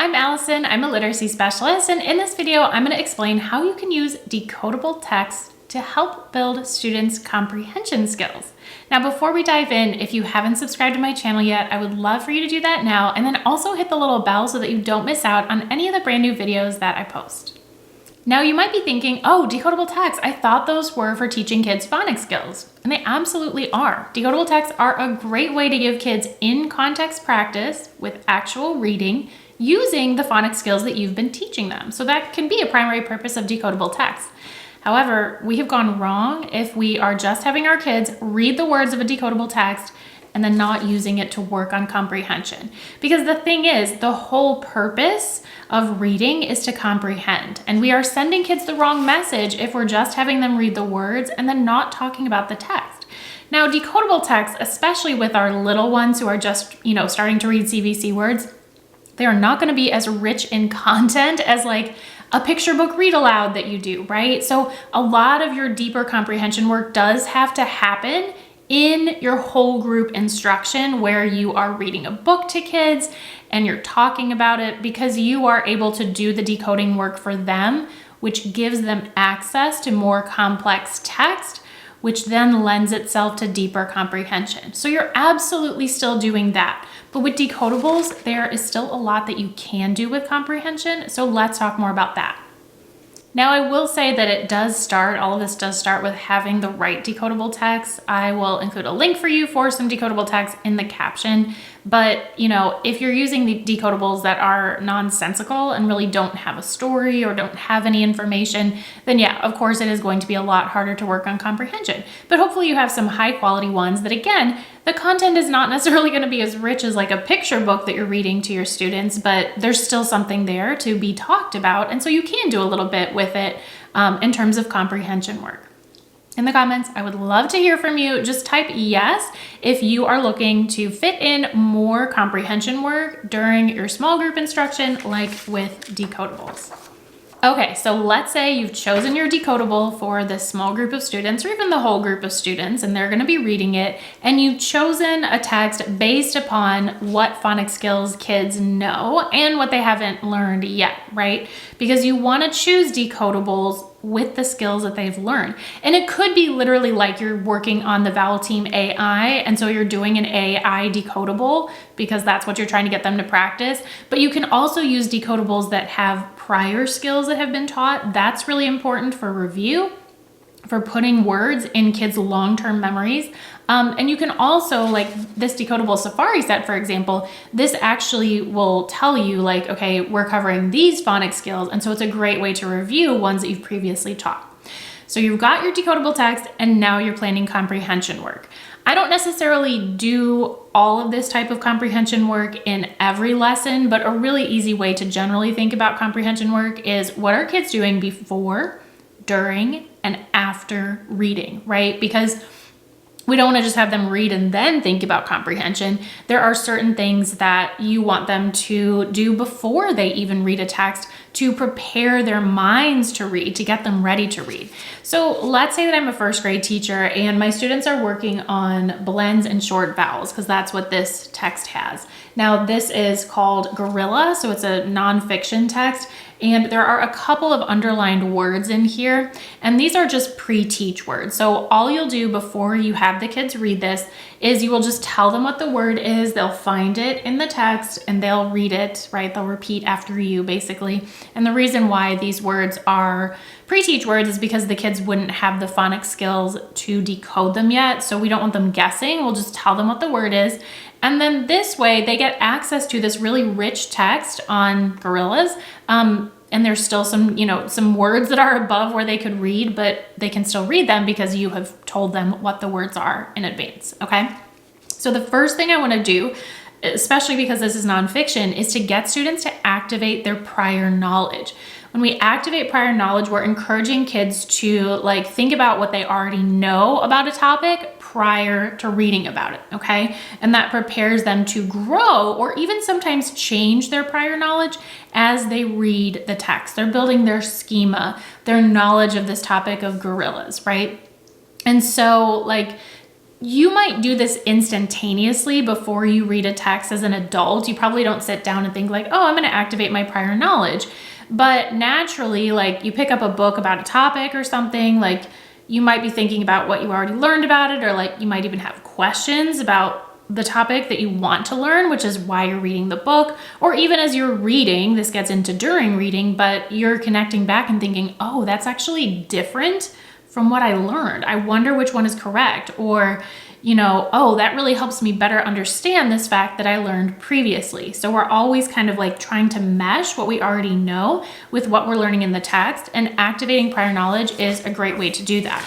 I'm Allison, I'm a literacy specialist, and in this video, I'm going to explain how you can use decodable text to help build students' comprehension skills. Now, before we dive in, if you haven't subscribed to my channel yet, I would love for you to do that now, and then also hit the little bell so that you don't miss out on any of the brand new videos that I post. Now, you might be thinking, oh, decodable text, I thought those were for teaching kids phonics skills, and they absolutely are. Decodable texts are a great way to give kids in-context practice with actual reading using the phonics skills that you've been teaching them. So that can be a primary purpose of decodable text. However, we have gone wrong if we are just having our kids read the words of a decodable text and then not using it to work on comprehension. Because the thing is, the whole purpose of reading is to comprehend. And we are sending kids the wrong message if we're just having them read the words and then not talking about the text. Now, decodable text, especially with our little ones who are just, starting to read CVC words, they are not going to be as rich in content as like a picture book read aloud that you do, right? So a lot of your deeper comprehension work does have to happen in your whole group instruction where you are reading a book to kids and you're talking about it, because you are able to do the decoding work for them, which gives them access to more complex text, which then lends itself to deeper comprehension. So you're absolutely still doing that. But with decodables, there is still a lot that you can do with comprehension. So let's talk more about that. Now, I will say that all of this does start with having the right decodable text. I will include a link for you for some decodable text in the caption. But, if you're using the decodables that are nonsensical and really don't have a story or don't have any information, then yeah, of course it is going to be a lot harder to work on comprehension. But hopefully you have some high quality ones that, again, the content is not necessarily going to be as rich as like a picture book that you're reading to your students, but there's still something there to be talked about. And so you can do a little bit with it in terms of comprehension work. In the comments, I would love to hear from you. Just type yes if you are looking to fit in more comprehension work during your small group instruction, like with decodables. Okay, so let's say you've chosen your decodable for this small group of students or even the whole group of students, and they're going to be reading it, and you've chosen a text based upon what phonics skills kids know and what they haven't learned yet, right? Because you want to choose decodables with the skills that they've learned. And it could be literally like you're working on the vowel team AI, and so you're doing an AI decodable because that's what you're trying to get them to practice. But you can also use decodables that have prior skills that have been taught. That's really important for review, for putting words in kids' long-term memories. And you can also, like this decodable Safari set, for example, this actually will tell you like, okay, we're covering these phonics skills. And so it's a great way to review ones that you've previously taught. So you've got your decodable text and now you're planning comprehension work. I don't necessarily do all of this type of comprehension work in every lesson, but a really easy way to generally think about comprehension work is what are kids doing before, during, and after reading, right? Because we don't want to just have them read and then think about comprehension. There are certain things that you want them to do before they even read a text to prepare their minds to read, to get them ready to read. So let's say that I'm a first grade teacher and my students are working on blends and short vowels, because that's what this text has. Now, this is called Gorilla, so it's a nonfiction text. And there are a couple of underlined words in here, and these are just pre-teach words. So all you'll do before you have the kids read this is you will just tell them what the word is. They'll find it in the text and they'll read it, right? They'll repeat after you, basically. And the reason why these words are pre-teach words is because the kids wouldn't have the phonics skills to decode them yet. So we don't want them guessing. We'll just tell them what the word is. And then this way they get access to this really rich text on gorillas. And there's still some words that are above where they could read, but they can still read them because you have told them what the words are in advance, okay? So the first thing I want to do, especially because this is nonfiction, is to get students to activate their prior knowledge. When we activate prior knowledge, we're encouraging kids to think about what they already know about a topic prior to reading about it, okay? And that prepares them to grow or even sometimes change their prior knowledge as they read the text. They're building their schema, their knowledge of this topic of gorillas, right? And so you might do this instantaneously before you read a text as an adult. You probably don't sit down and think like, oh, I'm going to activate my prior knowledge. But naturally, like you pick up a book about a topic or something, like you might be thinking about what you already learned about it, or like you might even have questions about the topic that you want to learn, which is why you're reading the book. Or even as you're reading, this gets into during reading, but you're connecting back and thinking, oh, that's actually different from what I learned. I wonder which one is correct. Or, you know, oh, that really helps me better understand this fact that I learned previously. So we're always kind of like trying to mesh what we already know with what we're learning in the text, and activating prior knowledge is a great way to do that.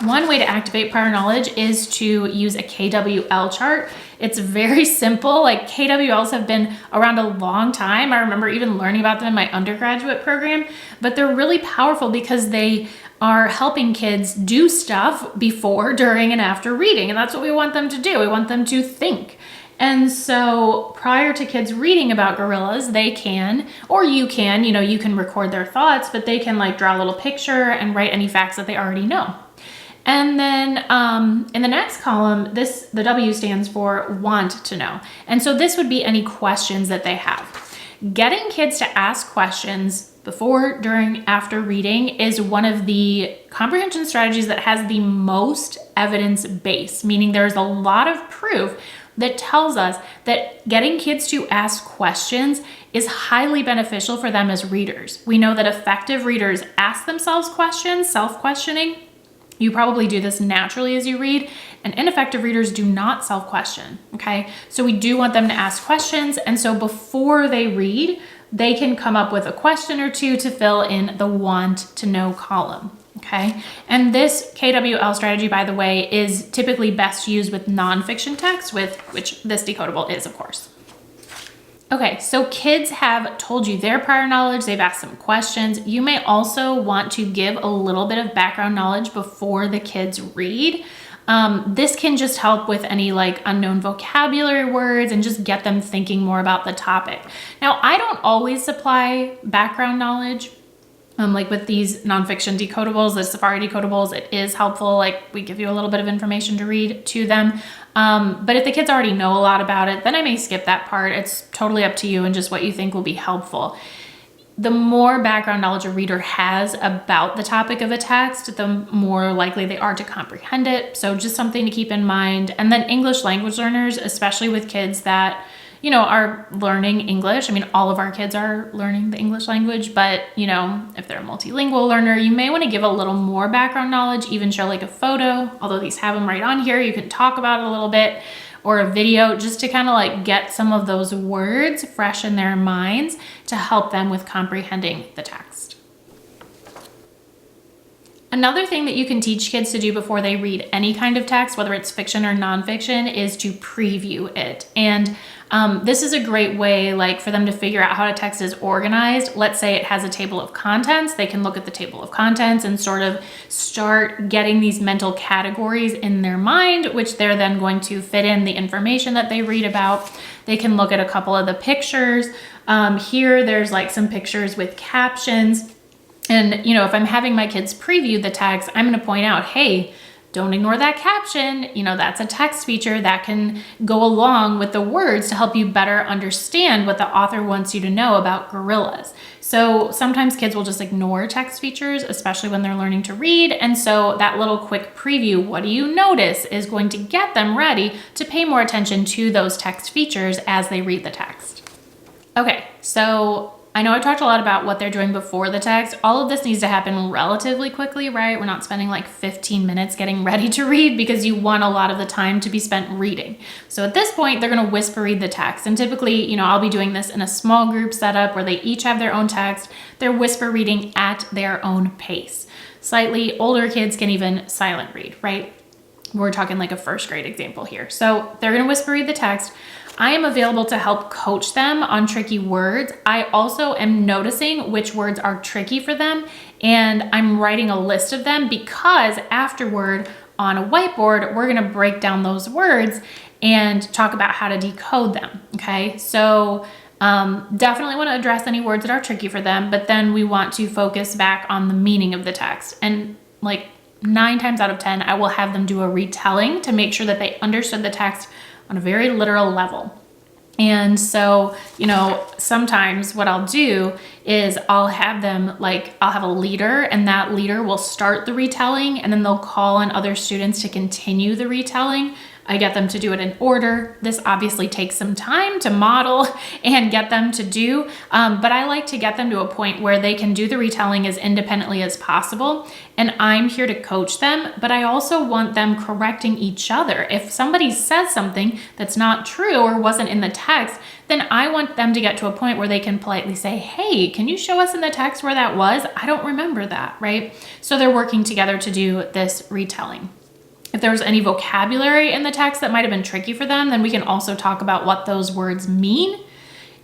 One way to activate prior knowledge is to use a KWL chart. It's very simple. Like KWLs have been around a long time. I remember even learning about them in my undergraduate program, but they're really powerful because they are helping kids do stuff before, during, and after reading. And that's what we want them to do. We want them to think. And so prior to kids reading about gorillas, they can, or you can, you know, you can record their thoughts, but they can like draw a little picture and write any facts that they already know. And then in the next column, the W stands for want to know. And so this would be any questions that they have. Getting kids to ask questions before, during, after reading is one of the comprehension strategies that has the most evidence base, meaning there's a lot of proof that tells us that getting kids to ask questions is highly beneficial for them as readers. We know that effective readers ask themselves questions, self-questioning. You probably do this naturally as you read, and ineffective readers do not self-question, okay? So we do want them to ask questions, and so before they read, they can come up with a question or two to fill in the want to know column, okay? And this KWL strategy, by the way, is typically best used with nonfiction text, which this decodable is, of course. Okay, so kids have told you their prior knowledge, they've asked some questions. You may also want to give a little bit of background knowledge before the kids read. This can just help with any like unknown vocabulary words and just get them thinking more about the topic. Now, I don't always supply background knowledge. Like with these nonfiction decodables, the Safari decodables, it is helpful. Like we give you a little bit of information to read to them. But if the kids already know a lot about it, then I may skip that part. It's totally up to you and just what you think will be helpful. The more background knowledge a reader has about the topic of a text, the more likely they are to comprehend it. So just something to keep in mind. And then English language learners, especially with kids that, you know, are learning English. I mean, all of our kids are learning the English language, but you know, if they're a multilingual learner, you may want to give a little more background knowledge, even show like a photo, although these have them right on here. You can talk about it a little bit, or a video, just to kind of like get some of those words fresh in their minds to help them with comprehending the text. Another thing that you can teach kids to do before they read any kind of text, whether it's fiction or nonfiction, is to preview it. And this is a great way like for them to figure out how a text is organized. Let's say it has a table of contents. They can look at the table of contents and sort of start getting these mental categories in their mind, which they're then going to fit in the information that they read about. They can look at a couple of the pictures. Here, there's like some pictures with captions. And, you know, if I'm having my kids preview the text, I'm going to point out, hey, don't ignore that caption. You know, that's a text feature that can go along with the words to help you better understand what the author wants you to know about gorillas. So sometimes kids will just ignore text features, especially when they're learning to read. And so that little quick preview, what do you notice, is going to get them ready to pay more attention to those text features as they read the text. Okay, so I know I talked a lot about what they're doing before the text. All of this needs to happen relatively quickly, right? We're not spending like 15 minutes getting ready to read because you want a lot of the time to be spent reading. So at this point, they're going to whisper read the text. And typically, you know, I'll be doing this in a small group setup where they each have their own text. They're whisper reading at their own pace. Slightly older kids can even silent read, right? We're talking like a first grade example here. So they're going to whisper read the text. I am available to help coach them on tricky words. I also am noticing which words are tricky for them, and I'm writing a list of them because afterward on a whiteboard, we're gonna break down those words and talk about how to decode them, okay? So definitely wanna address any words that are tricky for them, but then we want to focus back on the meaning of the text. And like 9 times out of 10, I will have them do a retelling to make sure that they understood the text on a very literal level. And so, sometimes what I'll do is I'll have a leader, and that leader will start the retelling, and then they'll call on other students to continue the retelling. I get them to do it in order. This obviously takes some time to model and get them to do, but I like to get them to a point where they can do the retelling as independently as possible. And I'm here to coach them, but I also want them correcting each other. If somebody says something that's not true or wasn't in the text, then I want them to get to a point where they can politely say, hey, can you show us in the text where that was? I don't remember that, right? So they're working together to do this retelling. If there was any vocabulary in the text that might have been tricky for them, then we can also talk about what those words mean.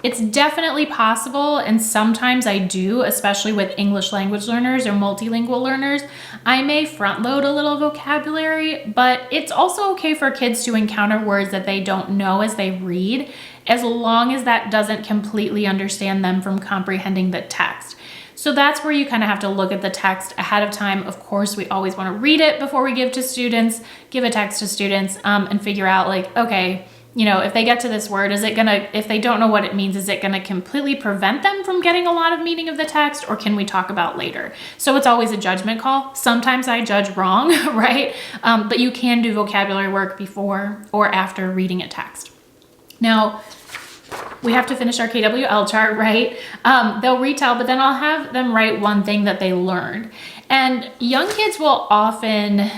It's definitely possible, and sometimes I do, especially with English language learners or multilingual learners, I may front load a little vocabulary, but it's also okay for kids to encounter words that they don't know as they read, as long as that doesn't completely understand them from comprehending the text. So that's where you kind of have to look at the text ahead of time. Of course, we always want to read it before we give a text to students, and figure out okay, if they get to this word, if they don't know what it means, is it gonna completely prevent them from getting a lot of meaning of the text, or can we talk about later? So it's always a judgment call. Sometimes I judge wrong, right? But you can do vocabulary work before or after reading a text. Now, we have to finish our KWL chart, right? They'll retell, but then I'll have them write one thing that they learned. And young kids will often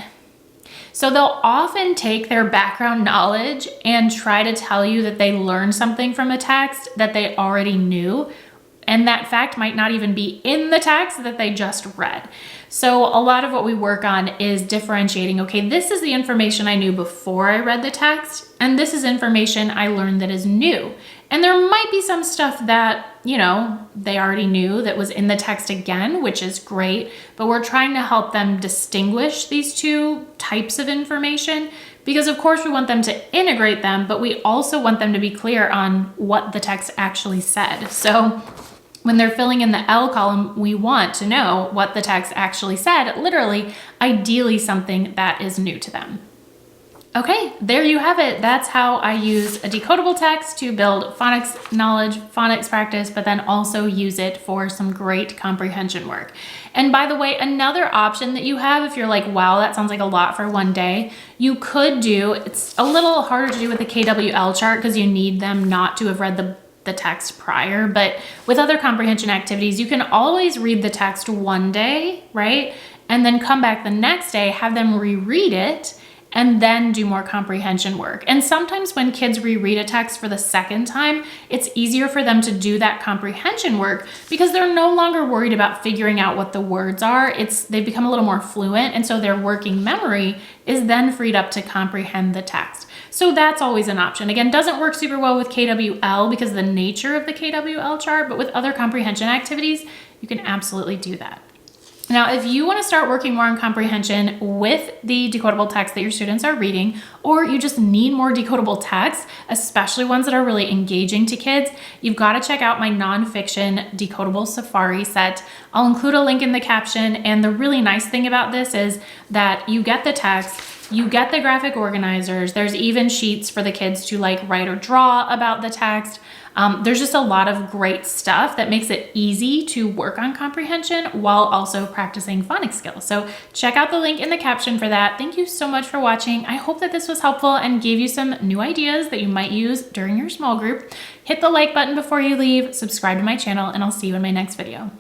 take their background knowledge and try to tell you that they learned something from a text that they already knew. And that fact might not even be in the text that they just read. So a lot of what we work on is differentiating, okay, this is the information I knew before I read the text, and this is information I learned that is new. And there might be some stuff that, they already knew that was in the text again, which is great, but we're trying to help them distinguish these two types of information, because of course we want them to integrate them, but we also want them to be clear on what the text actually said. So when they're filling in the L column, we want to know what the text actually said, literally, ideally something that is new to them. Okay, there you have it. That's how I use a decodable text to build phonics knowledge, phonics practice, but then also use it for some great comprehension work. And by the way, another option that you have, if you're like, wow, that sounds like a lot for one day, you could do, it's a little harder to do with the KWL chart because you need them not to have read the text prior, but with other comprehension activities, you can always read the text one day, right? And then come back the next day, have them reread it, and then do more comprehension work. And sometimes when kids reread a text for the second time, it's easier for them to do that comprehension work because they're no longer worried about figuring out what the words are. They've become a little more fluent, and so their working memory is then freed up to comprehend the text. So that's always an option. Again, doesn't work super well with KWL because of the nature of the KWL chart, but with other comprehension activities, you can absolutely do that. Now, if you want to start working more on comprehension with the decodable text that your students are reading, or you just need more decodable text, especially ones that are really engaging to kids, you've got to check out my nonfiction decodable safari set. I'll include a link in the caption, and the really nice thing about this is that you get the text, you get the graphic organizers, there's even sheets for the kids to write or draw about the text. There's just a lot of great stuff that makes it easy to work on comprehension while also practicing phonics skills. So check out the link in the caption for that. Thank you so much for watching. I hope that this was helpful and gave you some new ideas that you might use during your small group. Hit the like button before you leave, subscribe to my channel, and I'll see you in my next video.